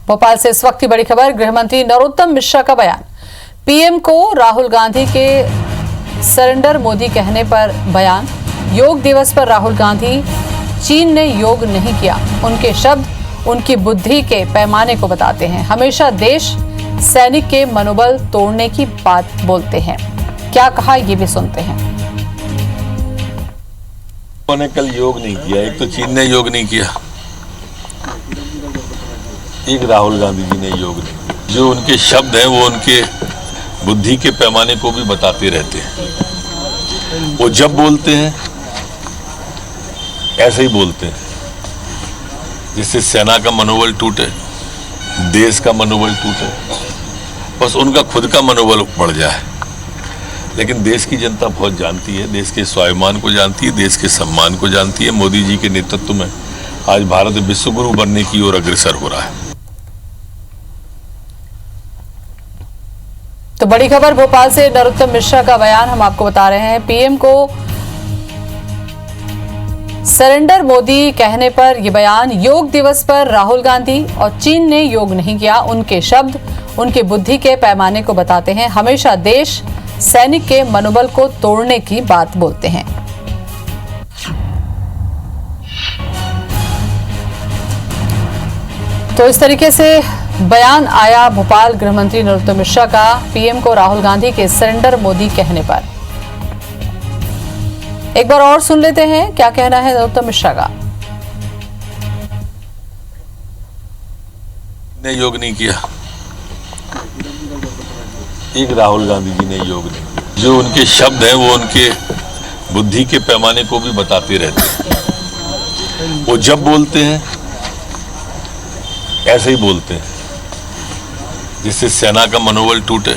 भोपाल से इस वक्त की बड़ी खबर, गृह मंत्री नरोत्तम मिश्रा का बयान। पीएम को राहुल गांधी के सरेंडर मोदी कहने पर बयान। योग दिवस पर राहुल गांधी, चीन ने योग नहीं किया। उनके शब्द उनकी बुद्धि के पैमाने को बताते हैं। हमेशा देश सैनिक के मनोबल तोड़ने की बात बोलते हैं। क्या कहा, ये भी सुनते हैं। उन्होंने कल योग नहीं किया। एक तो चीन ने योग नहीं किया, एक राहुल गांधी जी ने योग नहीं किया। जो उनके शब्द हैं वो उनके बुद्धि के पैमाने को भी बताते रहते हैं। वो जब बोलते हैं ऐसे ही बोलते हैं, जिससे सेना का मनोबल टूटे, देश का मनोबल टूटे, बस उनका खुद का मनोबल बढ़ जाए। लेकिन देश की जनता बहुत जानती है, देश के स्वाभिमान को जानती है, देश के सम्मान को जानती है। मोदी जी के नेतृत्व में आज भारत विश्वगुरु बनने की ओर अग्रसर हो रहा है। तो बड़ी खबर भोपाल से नरोत्तम मिश्रा का बयान हम आपको बता रहे हैं। पीएम को सरेंडर मोदी कहने पर यह बयान। योग दिवस पर राहुल गांधी और चीन ने योग नहीं किया। उनके शब्द उनकी बुद्धि के पैमाने को बताते हैं। हमेशा देश सैनिक के मनोबल को तोड़ने की बात बोलते हैं। तो इस तरीके से बयान आया भोपाल गृह मंत्री नरोत्तम मिश्रा का, पीएम को राहुल गांधी के सरेंडर मोदी कहने पर। एक बार और सुन लेते हैं क्या कहना है नरोत्तम मिश्रा का। ने योग नहीं किया, एक राहुल गांधी जी ने योग नहीं किया। जो उनके शब्द हैं वो उनके बुद्धि के पैमाने को भी बताते रहते हैं। वो जब बोलते हैं ऐसे ही बोलते हैं, जिससे सेना का मनोबल टूटे,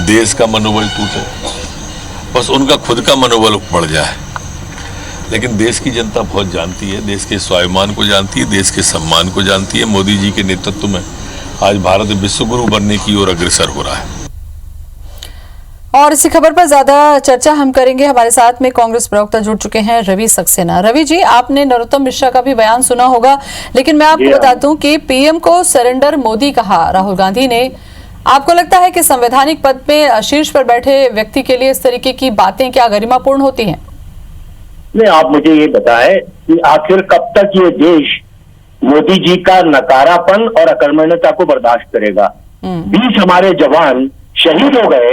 देश का मनोबल टूटे, बस उनका खुद का मनोबल बढ़ जाए। लेकिन देश की जनता बहुत जानती है, देश के स्वाभिमान को जानती है, देश के सम्मान को जानती है। मोदी जी के नेतृत्व में आज भारत विश्वगुरु बनने की ओर अग्रसर हो रहा है। और इसी खबर पर ज्यादा चर्चा हम करेंगे। हमारे साथ में कांग्रेस प्रवक्ता जुड़ चुके हैं रवि सक्सेना। रवि जी, आपने नरोत्तम मिश्रा का भी बयान सुना होगा, लेकिन मैं आपको बता दूं कि पीएम को सरेंडर मोदी कहा राहुल गांधी ने। आपको लगता है कि संवैधानिक पद पे शीर्ष पर बैठे व्यक्ति के लिए इस तरीके की बातें क्या गरिमापूर्ण होती हैं? नहीं, आप मुझे ये बताएं कि आखिर कब तक ये देश मोदी जी का नकारापन और अकर्मण्यता को बर्दाश्त करेगा? 20 हमारे जवान शहीद हो गए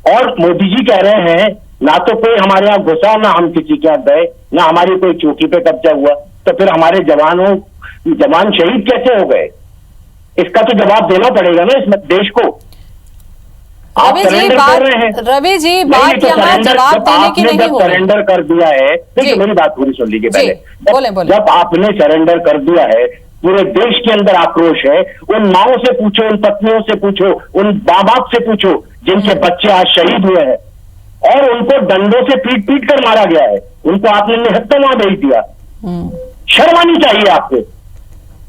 और मोदी जी कह रहे हैं ना तो कोई हमारे यहाँ घुसा, ना हम किसी के यहाँ गए, ना हमारी कोई चौकी पे कब्जा हुआ। तो फिर हमारे जवान शहीद कैसे हो गए? इसका तो जवाब देना पड़ेगा ना इस देश को। आप सरेंडर कर रहे हैं। रवि जी, बात यहाँ जवाब देने की नहीं होगी। सरेंडर कर दिया है, देखिए मेरी बात पूरी सुन लीजिए पहले। बोले। जब आपने सरेंडर कर दिया है, पूरे देश के अंदर आक्रोश है। उन माओं से पूछो, उन पत्नियों से पूछो, उन माँ बाप से पूछो जिनके बच्चे आज शहीद हुए हैं और उनको डंडों से पीट पीट कर मारा गया है। उनको आपने निहत्था वहां भेज दिया। शर्म आनी चाहिए आपको।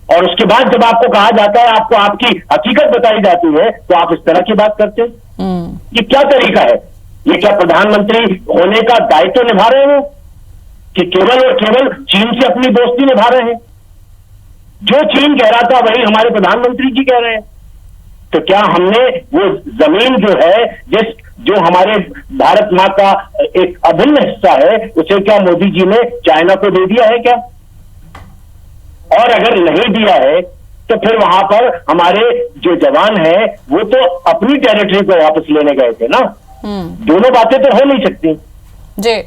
और उसके बाद जब आपको कहा जाता है, आपको आपकी हकीकत बताई जाती है, तो आप इस तरह की बात करते हैं। ये क्या तरीका है? ये क्या प्रधानमंत्री होने का दायित्व निभा रहे हो कि केवल और केवल चीन से अपनी दोस्ती निभा रहे हैं? जो चीन कह रहा था वही हमारे प्रधानमंत्री जी कह रहे हैं। तो क्या हमने वो जमीन जो हमारे भारत माँ का एक अभिन्न हिस्सा है, उसे क्या मोदी जी ने चाइना को दे दिया है क्या? और अगर नहीं दिया है तो फिर वहां पर हमारे जो जवान हैं वो तो अपनी टेरिटरी को वापस लेने गए थे ना। दोनों बातें तो हो नहीं सकती जी।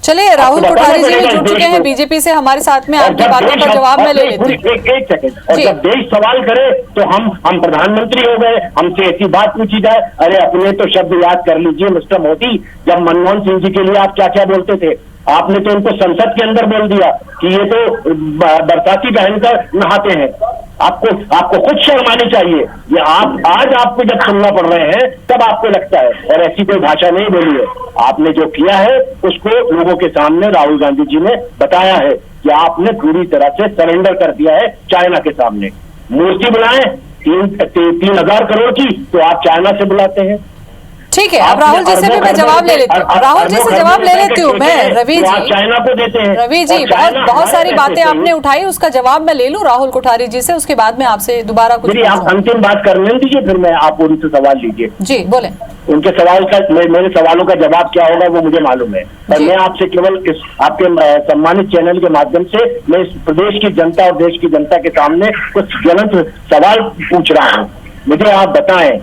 चलिए, राहुल कोठारी जी भी जुड़ चुके हैं बीजेपी से हमारे साथ में। आपकी बातों का जवाब मैं ले लेती हूँ। एक सेकंड। और जब देश सवाल करे तो हम प्रधानमंत्री हो गए, हमसे ऐसी बात पूछी जाए। अरे अपने तो शब्द याद कर लीजिए मिस्टर मोदी। जब मनमोहन सिंह जी के लिए आप क्या क्या बोलते थे, आपने तो उनको संसद के अंदर बोल दिया कि ये तो बरसाती पहनकर नहाते हैं। आपको खुद शर्म आनी चाहिए। ये आज आपको जब सुनना पड़ रहे हैं तब आपको लगता है, और ऐसी कोई भाषा नहीं बोली है। आपने जो किया है उसको लोगों के सामने राहुल गांधी जी ने बताया है कि आपने पूरी तरह से सरेंडर कर दिया है चाइना के सामने। मूर्ति बनाए 3,000 करोड़ की, तो आप चाइना से बुलाते हैं। ठीक है, अब राहुल जी से भी मैं जवाब ले लेती हूँ, राहुल जी से जवाब ले लेती हूँ मैं। रवि जी, चाइना को देते हैं। रवि जी, बहुत सारी बातें आपने उठाई, उसका जवाब मैं ले लूं राहुल कोठारी जी से, उसके बाद में आपसे दोबारा कुछ। आप अंतिम बात करने दीजिए, फिर मैं आप उनसे सवाल लीजिए। जी बोले। उनके सवाल का मेरे सवालों का जवाब क्या होगा वो मुझे मालूम है, पर मैं आपसे केवल इस आपके सम्मानित चैनल के माध्यम से मैं इस प्रदेश की जनता और देश की जनता के सामने कुछ ज्वलंत सवाल पूछ रहा हूँ। मुझे आप बताएं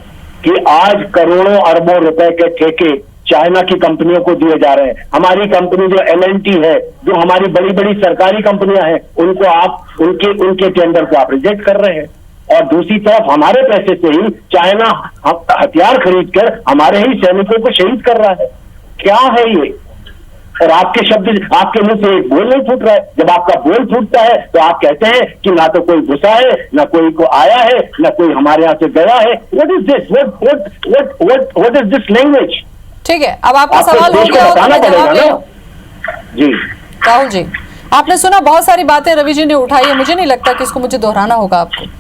कि आज करोड़ों अरबों रुपए के ठेके चाइना की कंपनियों को दिए जा रहे हैं। हमारी कंपनी जो L&T है, जो हमारी बड़ी बड़ी सरकारी कंपनियां हैं, उनको आप उनके टेंडर को आप रिजेक्ट कर रहे हैं, और दूसरी तरफ हमारे पैसे से ही चाइना हथियार खरीदकर हमारे ही सैनिकों को शहीद कर रहा है। क्या है ये? और आपके शब्द, आपके मुंह से एक बोल नहीं फूट रहा है। जब आपका बोल फूटता है तो आप कहते हैं कि ना तो कोई घुसा है, ना कोई को आया है, ना कोई हमारे यहाँ से गया है। What is this? What is this language? ठीक है, अब आपका सवाल हो गया होगा, मैं जवाब ले लूं। जी राहुल जी, आपने सुना, बहुत सारी बातें रवि जी ने उठाई है, मुझे नहीं लगता कि इसको मुझे दोहराना होगा आपको।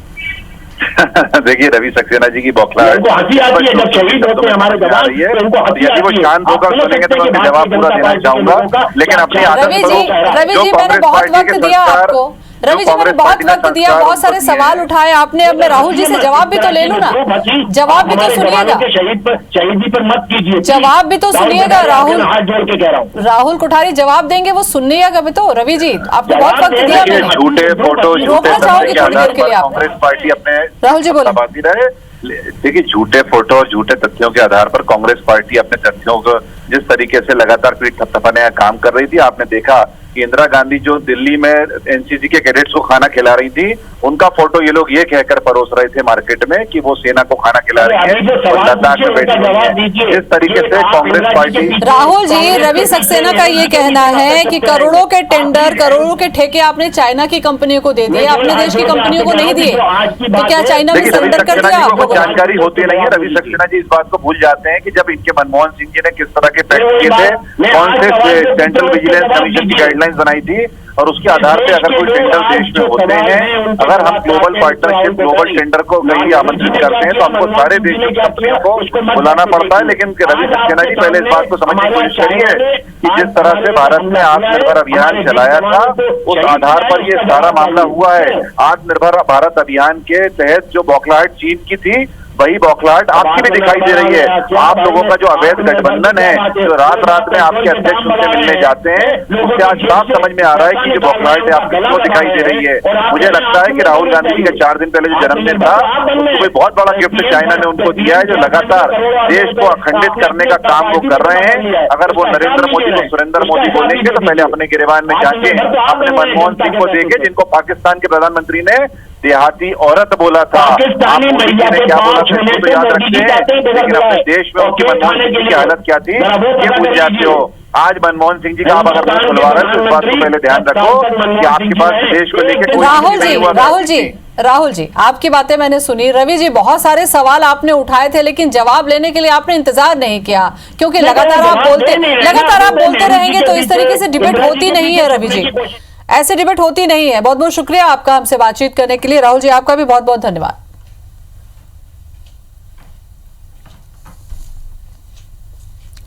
देखिए, रवि सक्सेना जी की बौखलाहट, उनको हंसी आती है जब शहीद होते हैं हमारे जवान, तो उनको हंसी आती है। वो शांत होकर सुनेंगे तो मैं जवाब पूरा देना चाहूंगा, लेकिन अपनी रवि जी मैंने बहुत वक्त दिया आपको, रवि जी मैंने बहुत वक्त दिया, बहुत सारे सवाल उठाए आपने, अब मैं राहुल जी से जवाब भी तो ले लूं ना, जवाब भी तो सुनिएगा, शहीदी पर मत कीजिए, जवाब भी तो सुनिएगा। राहुल, हाथ जोड़ के कह रहा हूँ, राहुल कोठारी जवाब देंगे, वो सुनिएगा भी तो। रवि जी, आपको बहुत वक्त दिया मैंने, झूठे फोटो, रोकना चाहोगे थोड़ी देर के लिए आप? कांग्रेस पार्टी अपने राहुल जी बोले। रहे, देखिए, झूठे फोटो और झूठे तथ्यों के आधार पर कांग्रेस पार्टी अपने तथ्यों को जिस तरीके से लगातार पीठ थपथपाने का काम कर रही थी, आपने देखा कि इंदिरा गांधी जो दिल्ली में एनसीसी के कैडेट्स को खाना खिला रही थी, उनका फोटो ये लोग ये कहकर परोस रहे थे मार्केट में कि वो सेना को खाना खिला रही है और लद्दाख में बैठी है। इस तरीके से कांग्रेस पार्टी। राहुल जी, रवि सक्सेना का ये कहना है कि करोड़ों के टेंडर, करोड़ों के ठेके आपने चाइना की कंपनियों को दे दिए, अपने देश की कंपनियों को नहीं दिए, तो क्या चाइना में सरेंडर कर दिया आप लोगों? जानकारी होती नहीं है। रवि सक्सेना जी इस बात को भूल जाते हैं कि जब इनके मनमोहन सिंह जी ने किस तरह के पैक्ट किए थे, कौन से सेंट्रल विजिलेंस कमीशन की गाइडलाइंस बनाई थी, और उसके आधार पे अगर कोई टेंडर देश में होते हैं, अगर हम ग्लोबल पार्टनरशिप, ग्लोबल टेंडर को कहीं आमंत्रित करते हैं तो हमको सारे देश की कंपनियों को बुलाना पड़ता है। लेकिन रवि सक्सेना जी पहले इस बात को समझने की कोशिश करिए कि जिस तरह से भारत ने आत्मनिर्भर अभियान चलाया था, उस आधार पर ये सारा मामला हुआ है। आत्मनिर्भर भारत अभियान के तहत जो बौखलाहट चीन की थी, वही बौखलाहट आपकी भी दिखाई दे रही है। आप लोगों का जो अवैध गठबंधन है, जो रात रात में आपके अध्यक्ष उनसे मिलने जाते हैं, उससे आज साफ समझ में आ रहा है कि जो बौखलाहट है आपकी क्यों दिखाई दे रही है। मुझे लगता है कि राहुल गांधी जी का 4 दिन पहले जो जन्मदिन था, उसको कोई बहुत बड़ा गिफ्ट चाइना ने उनको दिया है, जो लगातार देश को अखंडित करने का काम वो कर रहे हैं। अगर वो नरेंद्र मोदी को सुरेंद्र मोदी बोलेंगे तो पहले अपने गिरेबान में जाके अपने मनमोहन सिंह को देखे, जिनको पाकिस्तान के प्रधानमंत्री ने देहाती औरत बोला था। आप मोदी जी ने क्या बोला था तो याद रखते हैं, लेकिन अपने देश में उनकी मनमोहन सिंह जी की हालत क्या थी ये भूल जाते हो। आज मनमोहन सिंह जी का आप अगर मुंह खुलवा रहे हैं तो इस बात को पहले ध्यान रखो कि आपके पास देश को लेकर कोई नहीं हुआ। राहुल जी, आपकी बातें मैंने सुनी। रवि जी, बहुत सारे सवाल आपने उठाए थे, लेकिन जवाब लेने के लिए आपने इंतजार नहीं किया, क्योंकि लगातार आप बोलते रहेंगे तो इस तरीके से डिबेट होती नहीं है। रवि जी, ऐसे डिबेट होती नहीं है। बहुत बहुत शुक्रिया आपका हमसे बातचीत करने के लिए। राहुल जी, आपका भी बहुत बहुत धन्यवाद।